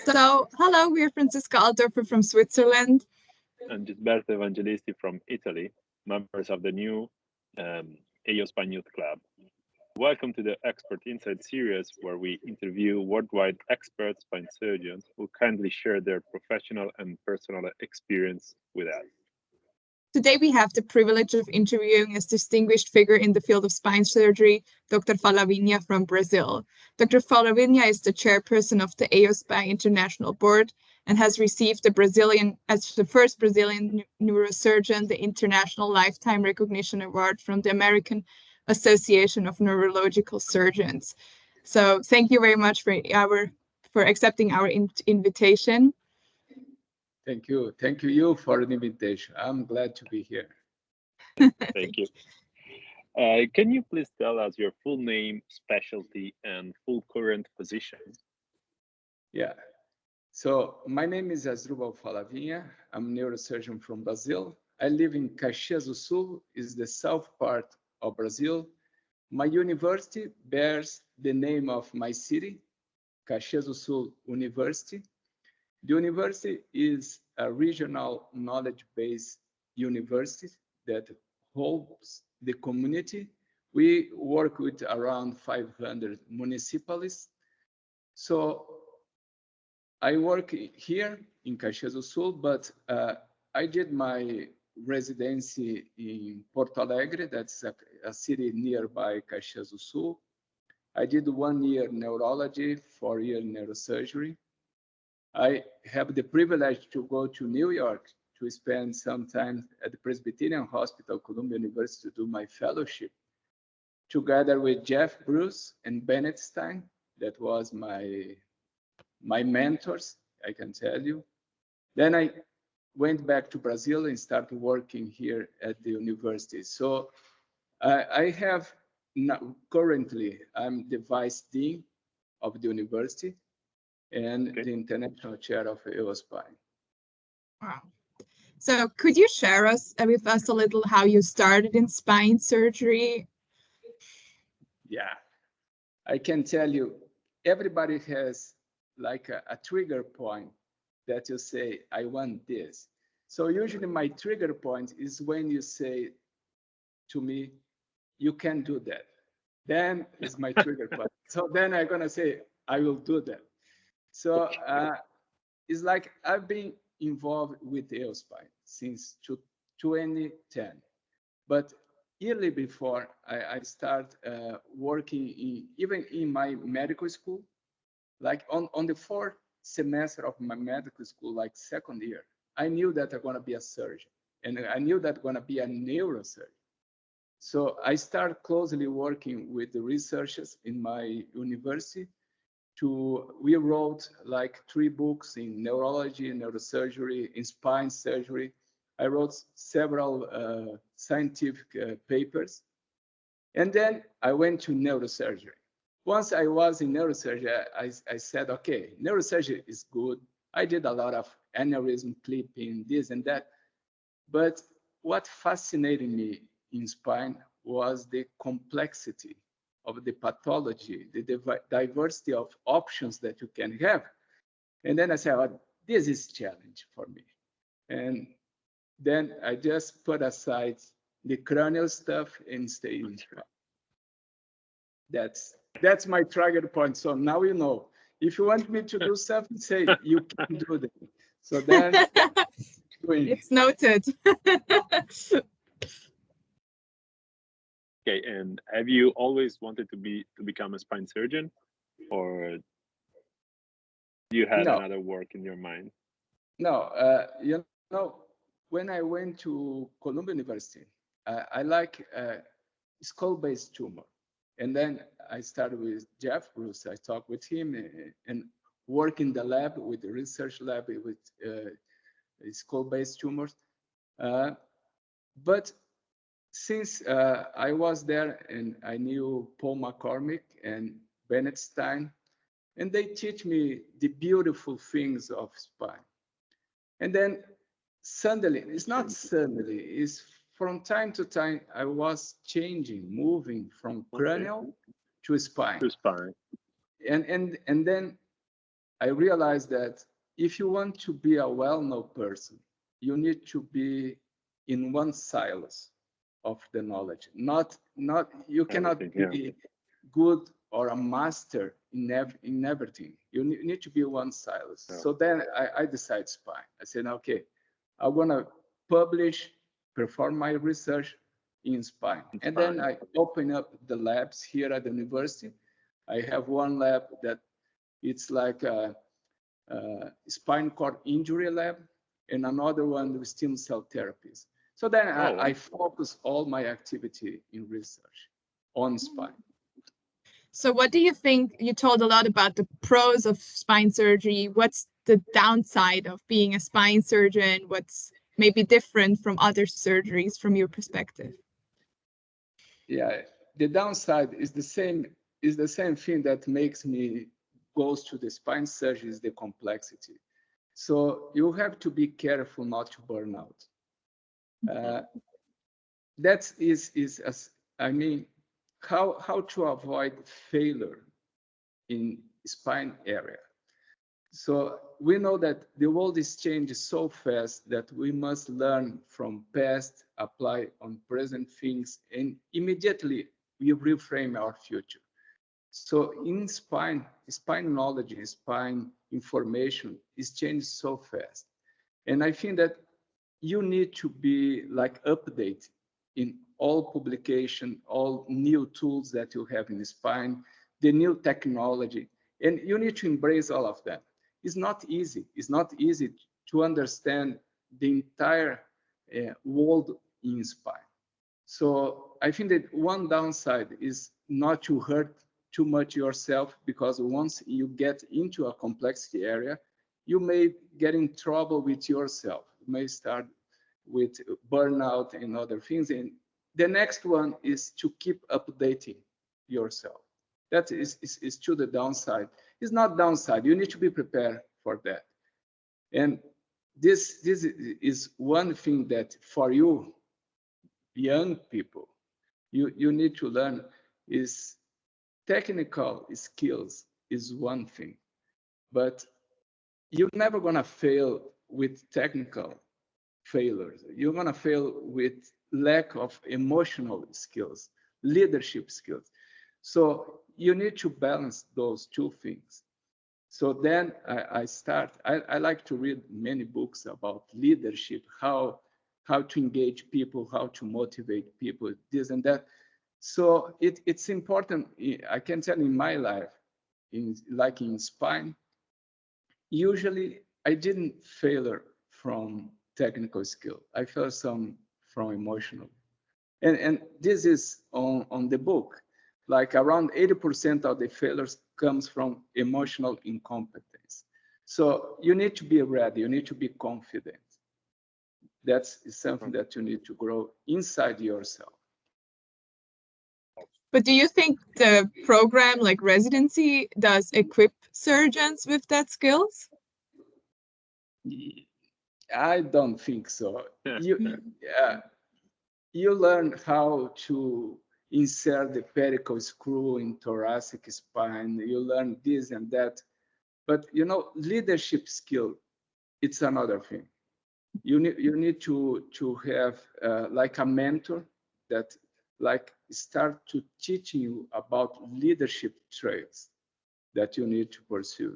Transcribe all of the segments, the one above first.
So, hello, we're Franziska Altdorfer from Switzerland. And Gisberto Evangelisti from Italy, members of the new EO Spine Youth Club. Welcome to the Expert Insight series, where we interview worldwide expert spine surgeons who kindly share their professional and personal experience with us. Today, we have the privilege of interviewing a distinguished figure in the field of spine surgery, Dr. Falavigna from Brazil. Dr. Falavigna is the chairperson of the EO Spine International Board and has received as the first Brazilian neurosurgeon, the International Lifetime Recognition Award from the American Association of Neurological Surgeons. So thank you very much for accepting our invitation. Thank you. Thank you for the invitation. I'm glad to be here. Thank you. Can you please tell us your full name, specialty, and full current position? Yeah. So my name is Asdrubal Falavigna. I'm a neurosurgeon from Brazil. I live in Caxias do Sul, is the south part of Brazil. My university bears the name of my city, Caxias do Sul University. The university is a regional knowledge-based university that holds the community. We work with around 500 municipalities. So I work here in Caxias do Sul, but I did my residency in Porto Alegre, that's a city nearby Caxias do Sul. I did 1 year neurology, 4 year neurosurgery. I have the privilege to go to New York to spend some time at the Presbyterian Hospital, Columbia University, to do my fellowship, together with Jeff Bruce and Bennett Stein. That was my mentors, I can tell you. Then I went back to Brazil and started working here at the university. So I have now, currently, I'm the vice dean of the university and the international chair of EO Spine. Wow. So could you share with us a little how you started in spine surgery? Yeah, I can tell you, everybody has like a trigger point that you say, I want this. So usually my trigger point is when you say to me, you can do that. Then is my trigger point. So then I'm gonna say, I will do that. So it's like I've been involved with EO Spine since 2010. But yearly before, I start working even in my medical school, like on the 4th semester of my medical school, like 2nd year, I knew that I'm gonna be a surgeon, and I knew that I'm gonna be a neurosurgeon. So I started closely working with the researchers in my university. We wrote like 3 books in neurology, neurosurgery, in spine surgery. I wrote several scientific papers. And then I went to neurosurgery. Once I was in neurosurgery, I said, okay, neurosurgery is good. I did a lot of aneurysm clipping, this and that. But what fascinated me in spine was the complexity of the pathology, the diversity of options that you can have. And then I said, oh, this is a challenge for me. And then I just put aside the cranial stuff and stay in spine. That's my trigger point. So now you know. If you want me to do something, say you can do that. So then it's noted. Okay, and have you always wanted to become a spine surgeon, or you had another work in your mind? No, you know, when I went to Columbia University, I like skull-based tumor. And then I started with Jeff Bruce. I talked with him and work in the lab with the research lab with skull-based tumors. But since I was there and I knew Paul McCormick and Bennett Stein, and they teach me the beautiful things of spine. And then suddenly, it's not suddenly, it's from time to time, I was changing, moving from cranial to spine. To spine. And then I realized that if you want to be a well-known person, you need to be in one silos of the knowledge. You cannot be good or a master in everything. You need to be one silos. Yeah. So then I decided spine. I said, okay, I'm gonna publish, perform my research in spine. And then I open up the labs here at the university. I have one lab that it's like a spine cord injury lab, and another one with stem cell therapies. So then I focus all my activity in research on spine. So what do you think? You told a lot about the pros of spine surgery. What's the downside of being a spine surgeon? What's maybe different from other surgeries from your perspective? Yeah, the downside is the same thing that makes me goes to the spine surgery is the complexity. So you have to be careful not to burn out. That is I mean, how to avoid failure in spine area. So we know that the world is changing so fast that we must learn from past, apply on present things, and immediately we reframe our future. So in spine knowledge, spine information is changing so fast. And I think that you need to be like update in all publication, all new tools that you have in the spine, the new technology, and you need to embrace all of that. It's not easy. It's not easy to understand the entire world in spine. So I think that one downside is not to hurt too much yourself, because once you get into a complexity area, you may get in trouble with yourself. You may start with burnout and other things. And the next one is to keep updating yourself. That is to the downside. It's not downside. You need to be prepared for that. And this is one thing that for you, young people, you need to learn is technical skills is one thing, but you're never gonna fail with technical failures. You're gonna fail with lack of emotional skills, leadership skills. So you need to balance those two things. So then I like to read many books about leadership, how to engage people, how to motivate people, this and that. So it's important. I can tell in my life, like in spine, usually I didn't failure from technical skill. I failed some from emotional. And this is on the book. Like around 80% of the failures comes from emotional incompetence. So you need to be ready, you need to be confident. That's something that you need to grow inside yourself. But do you think the program, like residency, does equip surgeons with that skills? I don't think so. You learn how to insert the pedicle screw in thoracic spine. You learn this and that. But you know, leadership skill, it's another thing. You need to have like a mentor that like start to teaching you about leadership traits that you need to pursue.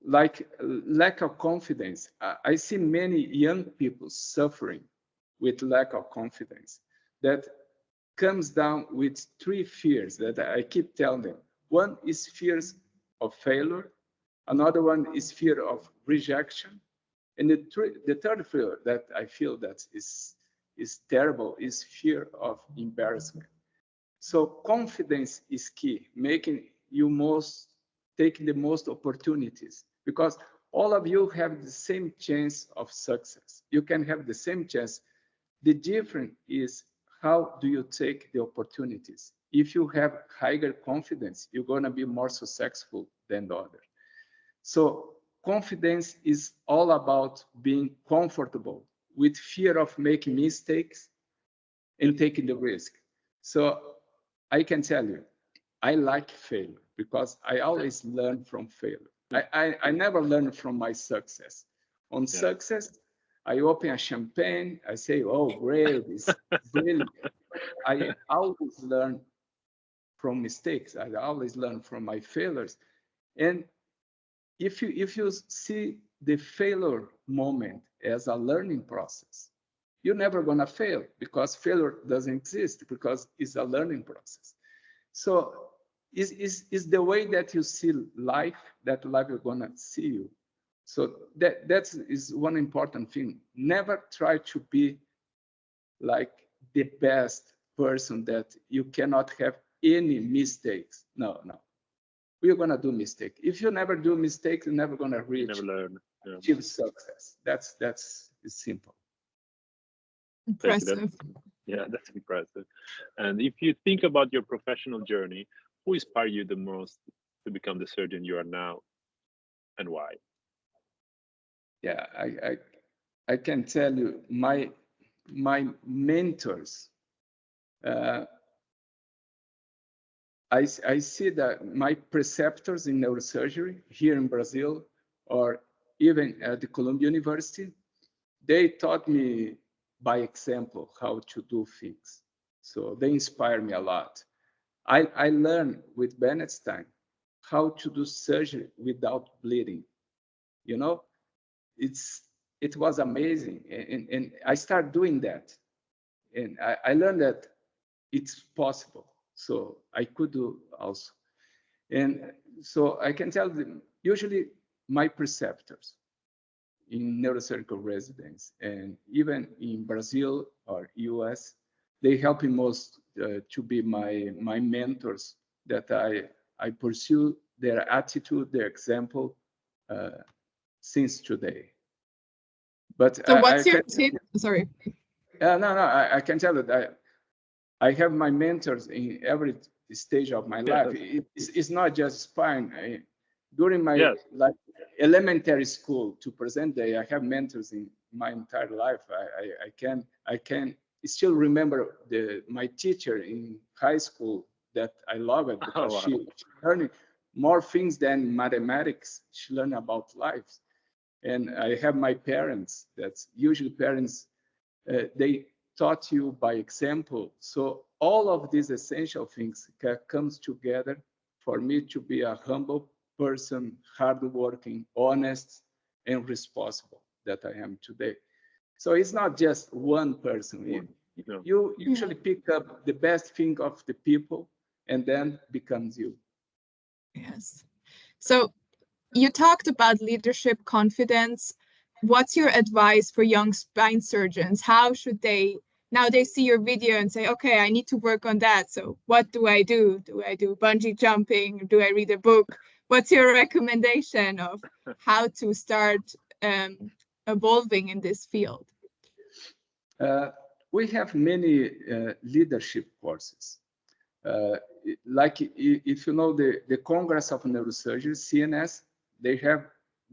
Like lack of confidence. I see many young people suffering with lack of confidence that comes down with three fears that I keep telling them. One is fears of failure. Another one is fear of rejection. And the third fear that I feel that is terrible is fear of embarrassment. So confidence is key, making you taking the most opportunities, because all of you have the same chance of success. You can have the same chance. The difference is how do you take the opportunities. If you have higher confidence, you're going to be more successful than the other. So confidence is all about being comfortable with fear of making mistakes and taking the risk. So I can tell you, I like failure because I always learn from failure. I never learn from my success. On success, I open a champagne, I say, oh, great, it's brilliant. I always learn from mistakes. I always learn from my failures. And if you see the failure moment as a learning process, you're never gonna fail, because failure doesn't exist, because it's a learning process. So is the way that you see life, that life is gonna see you. So that is one important thing. Never try to be like the best person that you cannot have any mistakes. No. We're gonna do mistake. If you never do mistakes, you're never gonna reach, never learn. achieve success. That's simple. Impressive. Yeah, that's impressive. And if you think about your professional journey, who inspired you the most to become the surgeon you are now, and why? Yeah, I can tell you my mentors. I see that my preceptors in neurosurgery here in Brazil, or even at the Columbia University, they taught me by example how to do things. So they inspire me a lot. I learned with Bernstein how to do surgery without bleeding. You know, it was amazing. And I started doing that. And I learned that it's possible. So I could do also. And so I can tell them, usually my preceptors in neurosurgical residence, and even in Brazil or US, they help me most to be my mentors, that I pursue their attitude, their example since today. But So what's your tip? Sorry. No, I can tell that I have my mentors in every stage of my life. It's not just spine. During my like elementary school to present day, I have mentors in my entire life. I can still remember my teacher in high school that I love it, because she learned more things than mathematics. She learned about life. And I have my parents. That's usually parents. They taught you by example. So all of these essential things comes together for me to be a humble person, hardworking, honest, and responsible that I am today. So it's not just one person. You usually pick up the best thing of the people, and then becomes you. Yes. So you talked about leadership, confidence. What's your advice for young spine surgeons? How should they, now they see your video and say, okay, I need to work on that. So what do I do? Do I do bungee jumping? Do I read a book? What's your recommendation of how to start evolving in this field? We have many leadership courses. Like if you know the Congress of Neurosurgery, CNS, they have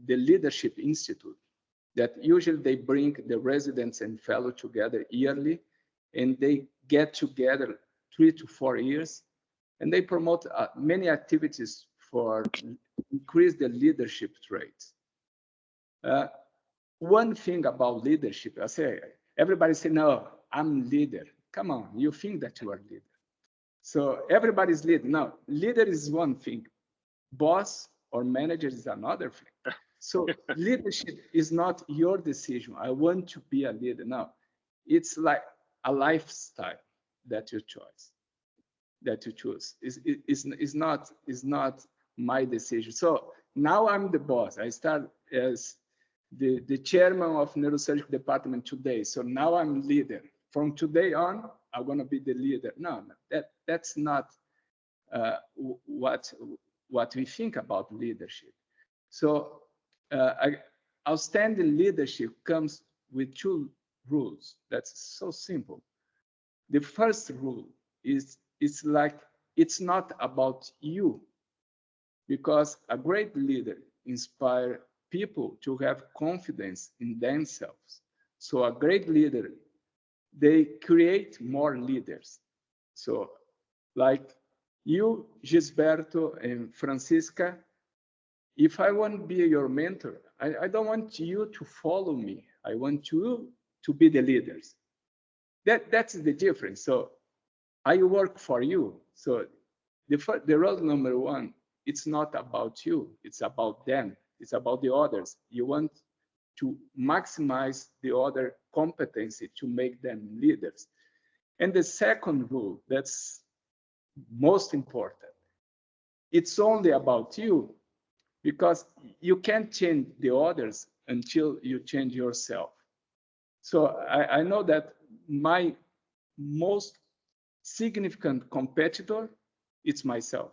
the Leadership Institute that usually they bring the residents and fellows together yearly, and they get together 3 to 4 years, and they promote many activities for increase the leadership traits. One thing about leadership, I say, everybody say, no, I'm leader. Come on, you think that you are leader. So everybody's leader. Now, leader is one thing. Boss or manager is another thing. So leadership is not your decision. I want to be a leader. No, it's like a lifestyle that you choose. It's not my decision. So now I'm the boss. I start as the chairman of neurosurgical department today. So now I'm leader. From today on, I'm gonna be the leader. No, that's not what we think about leadership. So outstanding leadership comes with 2 rules. That's so simple. The first rule is it's like it's not about you, because a great leader inspires people to have confidence in themselves. So a great leader, they create more leaders. So like you, Gisberto and Francisca, if I want to be your mentor, I don't want you to follow me. I want you to be the leaders. That's the difference. So I work for you. So the role number one, it's not about you, it's about them, it's about the others. You want to maximize the other competency to make them leaders. And the second rule, that's most important, it's only about you, because you can't change the others until you change yourself. So I know that my most significant competitor, it's myself.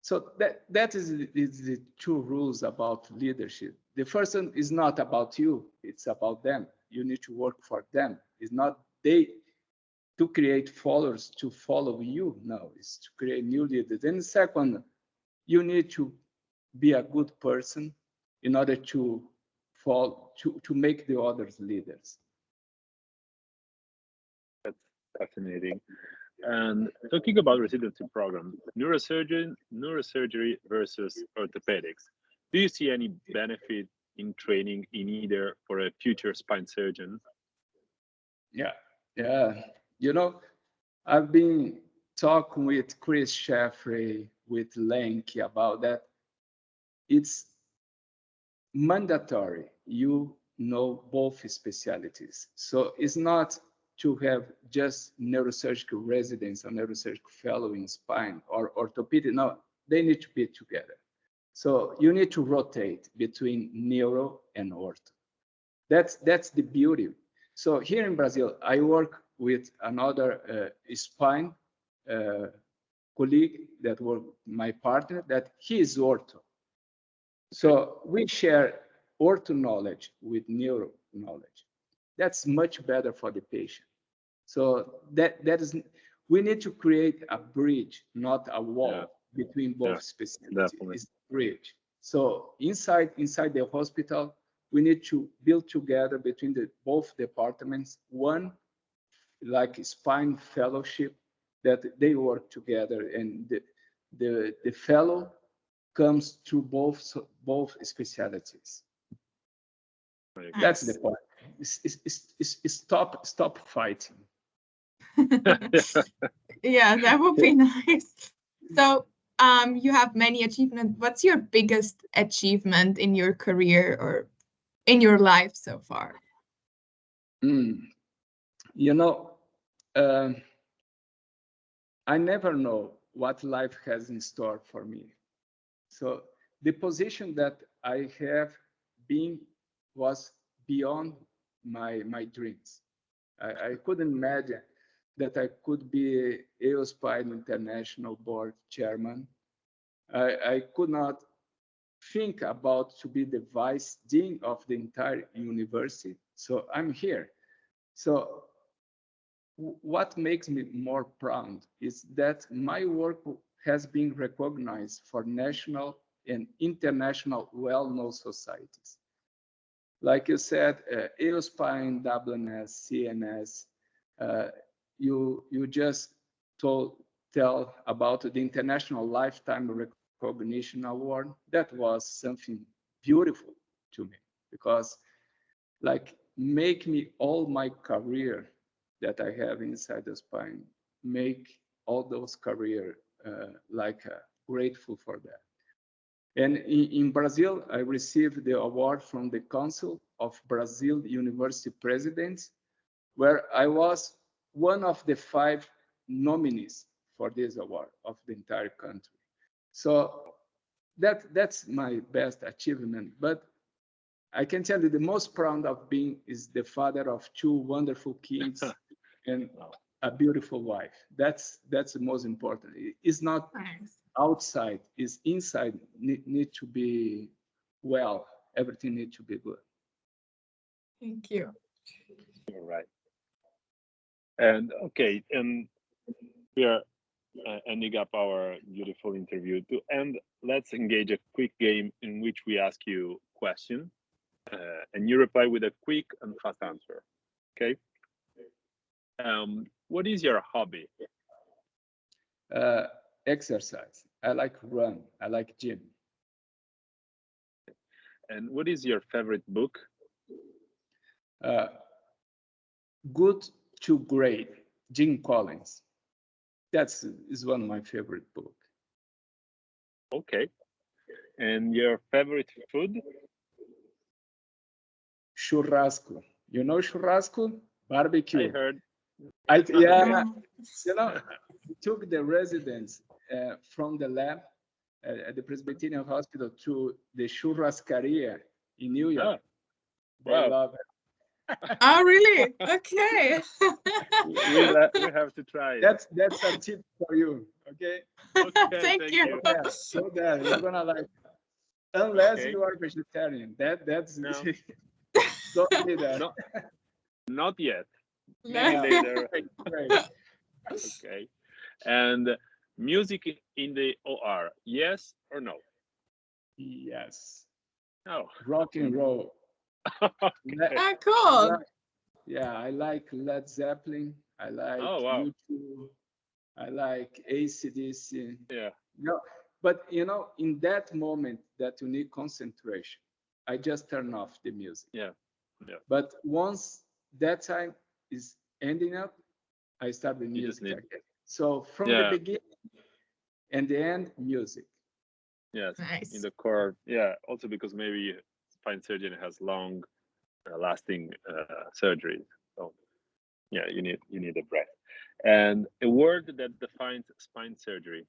So that is the two rules about leadership. The first one is not about you, it's about them. You need to work for them. It's not they to create followers to follow you. No, it's to create new leaders. And the second, you need to be a good person in order to make the others leaders. That's fascinating. And talking about residency program, neurosurgery versus orthopedics. Do you see any benefit in training in either for a future spine surgeon? Yeah. You know, I've been talking with Chris Sheffrey, with Lenky about that. It's mandatory you know both specialties. So it's not to have just neurosurgical residents or neurosurgical fellow in spine or orthopedic. No, they need to be together. So you need to rotate between neuro and ortho. That's the beauty. So here in Brazil, I work with another spine colleague that was my partner, that he is ortho. So we share ortho knowledge with neuro knowledge. That's much better for the patient. So that is, we need to create a bridge, not a wall between both specialties. It's a bridge. So inside the hospital, we need to build together between both departments, one like spine fellowship, that they work together, and the fellow comes through both specialties. Right. That's the point. Stop fighting. Yeah, that would be nice. So, you have many achievements. What's your biggest achievement in your career or in your life so far? You know, I never know what life has in store for me. So the position that I have been was beyond my dreams. I couldn't imagine that I could be AOSPINE International Board Chairman. I could not think about to be the vice dean of the entire university. So I'm here. So what makes me more proud is that my work has been recognized for national and international well-known societies. Like you said, AOSPINE, WNS, CNS, you just tell about the International Lifetime Recognition Award. That was something beautiful to me, because like make me all my career that I have inside the spine, make all those career grateful for that. And in Brazil, I received the award from the Council of Brazil University Presidents, where I was one of the 5 nominees for this award of the entire country. So that's my best achievement. But I can tell you the most proud of being is the father of 2 wonderful kids and a beautiful wife. That's the most important. It's not outside, it's inside. Need to be well. Everything needs to be good. Thank you. All right. And okay, and we are ending up our beautiful interview. To end, let's engage a quick game in which we ask you question, and you reply with a quick and fast answer. Okay. What is your hobby? Exercise. I like run. I like gym. And what is your favorite book? Good to Great, Jim Collins. That's is one of my favorite books. Okay. And your favorite food? Churrasco. You know churrasco? Barbecue. I heard. Yeah, you know, we took the residents from the lab at the Presbyterian Hospital to the churrascaria in New York. They Wow. love it. Oh, really? Okay. We have to try it. That's a tip for you. Okay. Okay, Thank you. So that you're gonna like, unless Okay. you are vegetarian. That's No. don't do that. Not yet. No. Maybe later. Great. Okay. And music in the OR, yes or no? Yes. No. Rock and roll. Okay. Ah, cool. Yeah, I like Led Zeppelin. I like Oh, wow. U2. I like AC/DC. Yeah. No, but you know, in that moment that you need concentration, I just turn off the music. Yeah. Yeah. But once that time is ending up, I start the You just music need. again. So from the beginning and the end, music. Yes. Nice. In the core. Yeah. Also because maybe spine surgeon has long lasting surgeries. So yeah, you need a breath. And a word that defines spine surgery.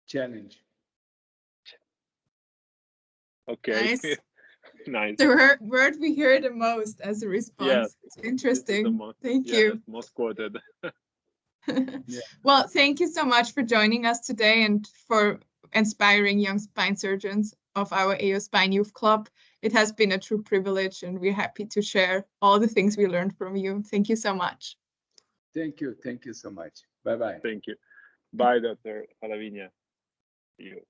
Challenge. Okay. Nice. Nice. The word we hear the most as a response. Yes. It's interesting. Thank Yeah, you. most quoted. Yeah. Well, thank you so much for joining us today and for inspiring young spine surgeons of our AO Spine Youth Club. It has been a true privilege, and we're happy to share all the things we learned from you. Thank you so much. Thank you. Thank you so much. Bye-bye. Thank you. Bye, Dr. Falavigna. See you.